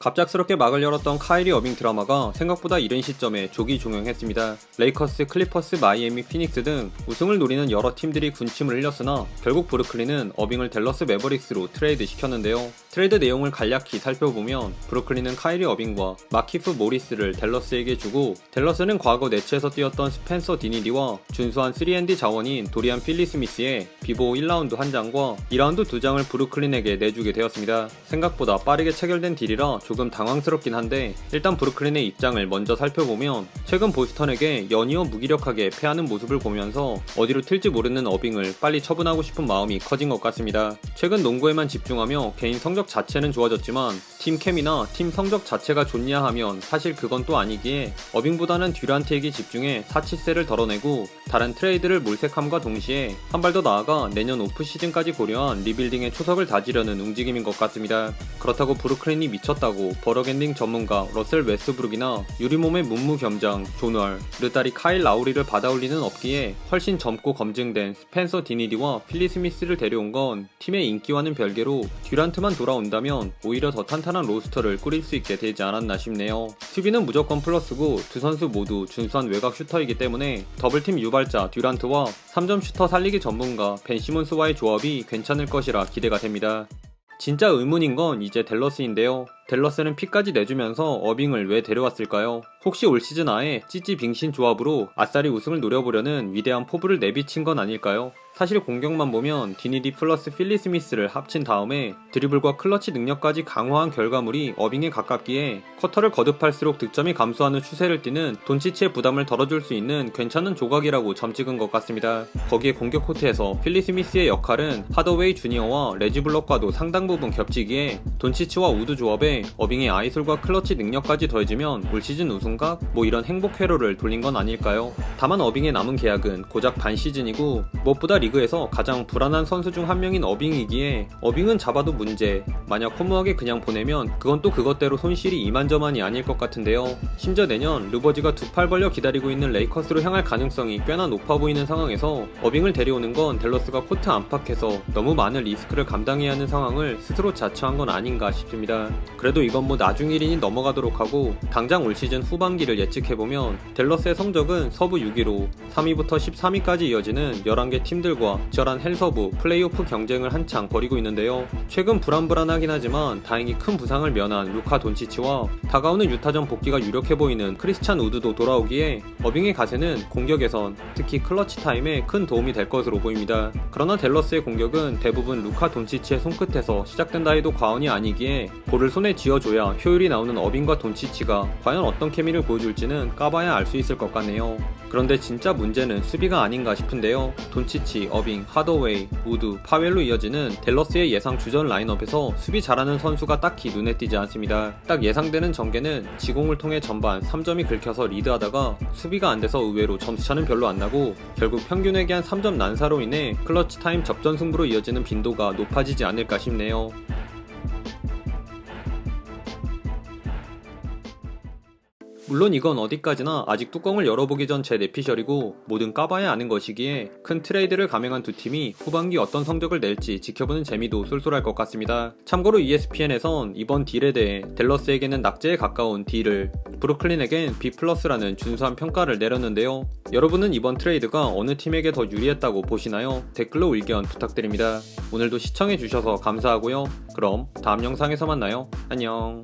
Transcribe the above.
갑작스럽게 막을 열었던 카이리 어빙 드라마가 생각보다 이른 시점에 조기 종영했습니다. 레이커스, 클리퍼스, 마이애미, 피닉스 등 우승을 노리는 여러 팀들이 군침을 흘렸으나 결국 브루클린은 어빙을 댈러스 매버릭스로 트레이드 시켰는데요. 트레이드 내용을 간략히 살펴보면 브루클린은 카이리 어빙과 마키프 모리스를 댈러스에게 주고, 댈러스는 과거 네츠에서 뛰었던 스펜서 디니디와 준수한 3&D 자원인 도리안 필리 스미스의 비보 1라운드 한 장과 2라운드 2장을 브루클린에게 내주게 되었습니다. 생각보다 빠르게 체결된 딜이라 조금 당황스럽긴 한데, 일단 브루클린의 입장을 먼저 살펴보면 최근 보스턴에게 연이어 무기력하게 패하는 모습을 보면서 어디로 튈지 모르는 어빙을 빨리 처분하고 싶은 마음이 커진 것 같습니다. 최근 농구에만 집중하며 개인 성적 자체는 좋아졌지만 팀 캠이나 팀 성적 자체가 좋냐 하면 사실 그건 또 아니기에 어빙보다는 듀란트에게 집중해 사치세를 덜어내고 다른 트레이드를 물색함과 동시에 한 발 더 나아가 내년 오프시즌까지 고려한 리빌딩의 초석을 다지려는 움직임인 것 같습니다. 그렇다고 브루클린이 미쳤다고 버럭엔딩 전문가 러셀 웨스트브룩이나 유리몸의 문무겸장 존월, 르다리 카일 라우리를 받아올리는 없기에 훨씬 젊고 검증된 스펜서 디니디와 필리 스미스를 데려온 건 팀의 인기와는 별개로 듀란트만 돌아온다면 오히려 더 탄탄한 로스터를 꾸릴 수 있게 되지 않았나 싶네요. 수비는 무조건 플러스고 두 선수 모두 준수한 외곽 슈터이기 때문에 더블팀 유발자 듀란트와 3점 슈터 살리기 전문가 벤 시몬스와의 조합이 괜찮을 것이라 기대가 됩니다. 진짜 의문인 건 이제 댈러스인데요. 댈러스는 픽까지 내주면서 어빙을 왜 데려왔을까요? 혹시 올 시즌 아예 찌찌 빙신 조합으로 아싸리 우승을 노려보려는 위대한 포부를 내비친 건 아닐까요? 사실 공격만 보면 디니디 플러스 필리 스미스를 합친 다음에 드리블과 클러치 능력까지 강화한 결과물이 어빙에 가깝기에 쿼터를 거듭할수록 득점이 감소하는 추세를 띠는 돈치치의 부담을 덜어줄 수 있는 괜찮은 조각이라고 점찍은 것 같습니다. 거기에 공격 코트에서 필리 스미스의 역할은 하더웨이 주니어와 레지 블럭과도 상당 부분 겹치기에 돈치치와 우드 조합에 어빙의 아이솔과 클러치 능력까지 더해지면 올 시즌 우승각? 뭐 이런 행복 회로를 돌린 건 아닐까요? 다만 어빙의 남은 계약은 고작 반 시즌이고 무엇보다 리그에서 가장 불안한 선수 중 한 명인 어빙이기에 어빙은 잡아도 문제, 만약 허무하게 그냥 보내면 그건 또 그것대로 손실이 이만저만이 아닐 것 같은데요. 심지어 내년 르버지가 두 팔 벌려 기다리고 있는 레이커스로 향할 가능성이 꽤나 높아 보이는 상황에서 어빙을 데려오는 건 댈러스가 코트 안팎에서 너무 많은 리스크를 감당해야 하는 상황을 스스로 자처한 건 아닌가 싶습니다. 그래도 이건 뭐 나중 일이니 넘어가도록 하고, 당장 올 시즌 후반기를 예측해보면 댈러스의 성적은 서부 6위로 3위부터 13위까지 이어지는 11개 팀들과 치열한 헬서부 플레이오프 경쟁을 한창 벌이고 있는데요. 최근 불안불안하긴 하지만 다행히 큰 부상을 면한 루카 돈치치와 다가오는 유타전 복귀가 유력해 보이는 크리스찬 우드도 돌아오기에 어빙의 가세는 공격에선 특히 클러치 타임에 큰 도움이 될 것으로 보입니다. 그러나 댈러스의 공격은 대부분 루카 돈치치의 손끝에서 시작된다 해도 과언이 아니기에 볼을 손에 쥐어줘야 효율이 나오는 어빙과 돈치치가 과연 어떤 케미를 보여줄지는 까봐야 알 수 있을 것 같네요. 그런데 진짜 문제는 수비가 아닌가 싶은데요. 돈치치, 어빙, 하더웨이, 우드, 파웰로 이어지는 댈러스의 예상 주전 라인업에서 수비 잘하는 선수가 딱히 눈에 띄지 않습니다. 딱 예상되는 전개는 지공을 통해 전반 3점이 긁혀서 리드하다가 수비가 안 돼서 의외로 점수차는 별로 안 나고 결국 평균 회계한 3점 난사로 인해 클러치 타임 접전 승부로 이어지는 빈도가 높아지지 않을까 싶네요. 물론 이건 어디까지나 아직 뚜껑을 열어보기 전 제 내피셜이고 뭐든 까봐야 아는 것이기에 큰 트레이드를 감행한 두 팀이 후반기 어떤 성적을 낼지 지켜보는 재미도 쏠쏠할 것 같습니다. 참고로 ESPN에선 이번 딜에 대해 댈러스에게는 낙제에 가까운 D를, 브루클린에겐 B+라는 준수한 평가를 내렸는데요. 여러분은 이번 트레이드가 어느 팀에게 더 유리했다고 보시나요? 댓글로 의견 부탁드립니다. 오늘도 시청해주셔서 감사하고요. 그럼 다음 영상에서 만나요. 안녕.